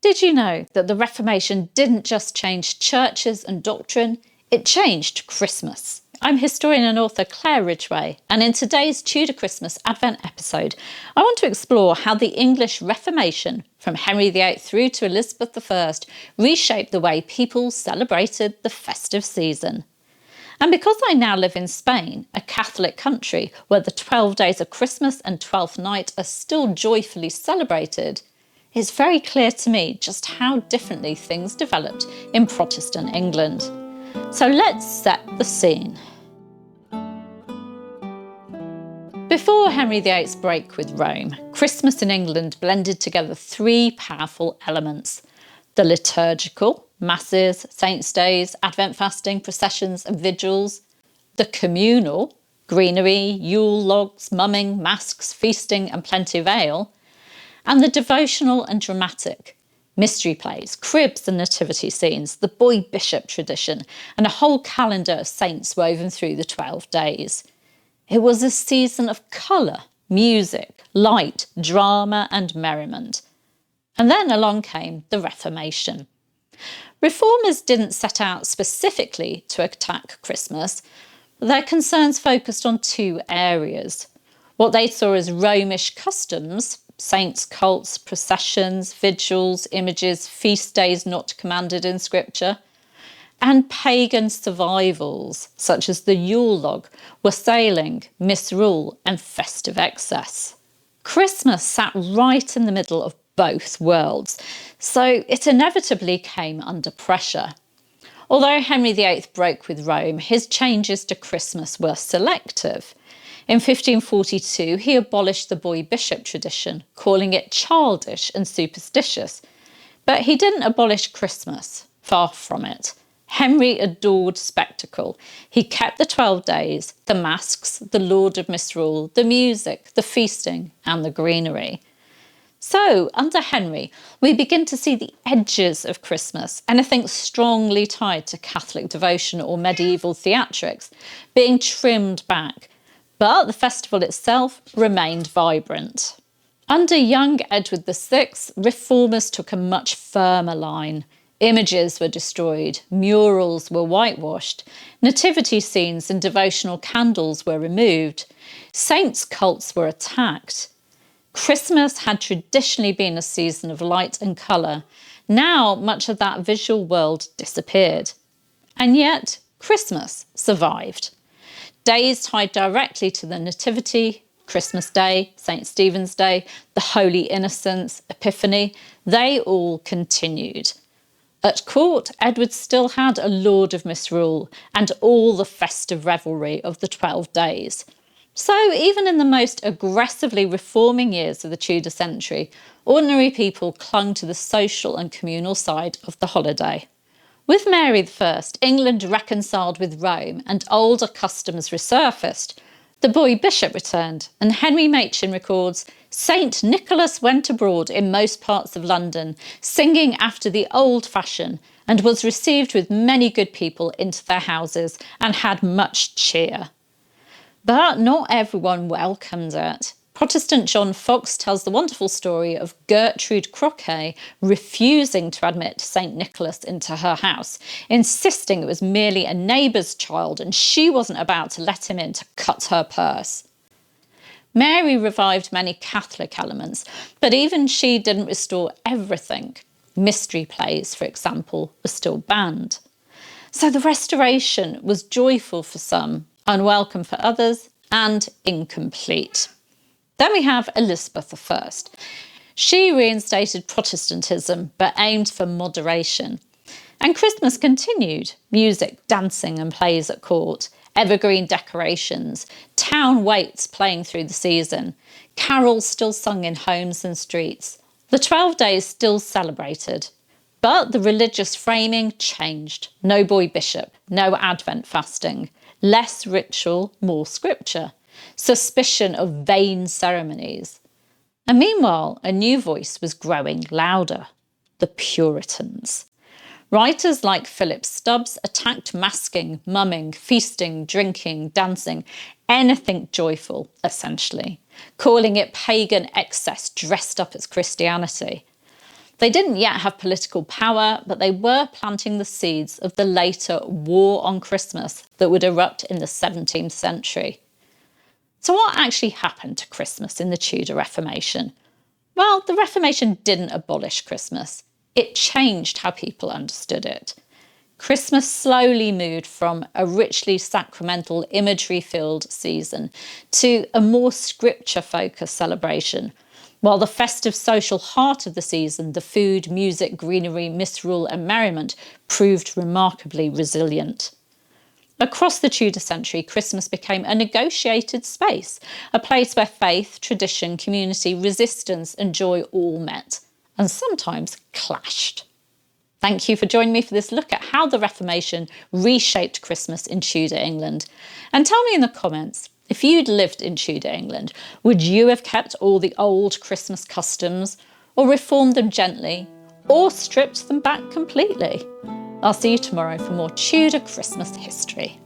Did you know that the Reformation didn't just change churches and doctrine, it changed Christmas? I'm historian and author Claire Ridgway, and in today's Tudor Christmas Advent episode, I want to explore how the English Reformation, from Henry VIII through to Elizabeth I, reshaped the way people celebrated the festive season. And because I now live in Spain, a Catholic country where the 12 days of Christmas and Twelfth Night are still joyfully celebrated, it's very clear to me just how differently things developed in Protestant England. So let's set the scene. Before Henry VIII's break with Rome, Christmas in England blended together three powerful elements: the liturgical, masses, saints' days, Advent fasting, processions and vigils; the communal, greenery, Yule logs, mumming, masks, feasting and plenty of ale; and the devotional and dramatic, mystery plays, cribs and nativity scenes, the boy bishop tradition, and a whole calendar of saints woven through the 12 days. It was a season of colour, music, light, drama and merriment. And then along came the Reformation. Reformers didn't set out specifically to attack Christmas, but their concerns focused on two areas: what they saw as Romish customs, saints' cults, processions, vigils, images, feast days not commanded in scripture, and pagan survivals such as the Yule log, wassailing, misrule and festive excess. Christmas sat right in the middle of both worlds, so it inevitably came under pressure. Although Henry VIII broke with Rome, his changes to Christmas were selective. In 1542, he abolished the boy bishop tradition, calling it childish and superstitious. But he didn't abolish Christmas, far from it. Henry adored spectacle. He kept the 12 days, the masks, the Lord of Misrule, the music, the feasting and the greenery. So, under Henry, we begin to see the edges of Christmas, anything strongly tied to Catholic devotion or medieval theatrics, being trimmed back. But the festival itself remained vibrant. Under young Edward VI, reformers took a much firmer line. Images were destroyed, murals were whitewashed, nativity scenes and devotional candles were removed, saints' cults were attacked. Christmas had traditionally been a season of light and colour. Now much of that visual world disappeared. And yet Christmas survived. Days tied directly to the Nativity, Christmas Day, St. Stephen's Day, the Holy Innocents, Epiphany, they all continued. At court, Edward still had a Lord of Misrule and all the festive revelry of the 12 days. So even in the most aggressively reforming years of the Tudor century, ordinary people clung to the social and communal side of the holiday. With Mary I, England reconciled with Rome and older customs resurfaced. The boy bishop returned, and Henry Machin records, "St. Nicholas went abroad in most parts of London, singing after the old fashion, and was received with many good people into their houses, and had much cheer." But not everyone welcomed it. Protestant John Fox tells the wonderful story of Gertrude Croquet refusing to admit St. Nicholas into her house, insisting it was merely a neighbour's child and she wasn't about to let him in to cut her purse. Mary revived many Catholic elements, but even she didn't restore everything. Mystery plays, for example, were still banned. So the restoration was joyful for some, unwelcome for others, and incomplete. Then we have Elizabeth I. She reinstated Protestantism but aimed for moderation. And Christmas continued: music, dancing and plays at court, evergreen decorations, town waits playing through the season, carols still sung in homes and streets. The 12 days still celebrated. But the religious framing changed. No boy bishop, no Advent fasting, less ritual, more scripture, suspicion of vain ceremonies. And meanwhile, a new voice was growing louder: the Puritans. Writers like Philip Stubbs attacked masking, mumming, feasting, drinking, dancing, anything joyful, essentially, calling it pagan excess dressed up as Christianity. They didn't yet have political power, but they were planting the seeds of the later war on Christmas that would erupt in the 17th century. So what actually happened to Christmas in the Tudor Reformation? Well, the Reformation didn't abolish Christmas. It changed how people understood it. Christmas slowly moved from a richly sacramental, imagery-filled season to a more scripture-focused celebration, while the festive social heart of the season, the food, music, greenery, misrule and merriment, proved remarkably resilient. Across the Tudor century, Christmas became a negotiated space, a place where faith, tradition, community, resistance and joy all met, and sometimes clashed. Thank you for joining me for this look at how the Reformation reshaped Christmas in Tudor England. And tell me in the comments, if you'd lived in Tudor England, would you have kept all the old Christmas customs, or reformed them gently, or stripped them back completely? I'll see you tomorrow for more Tudor Christmas history.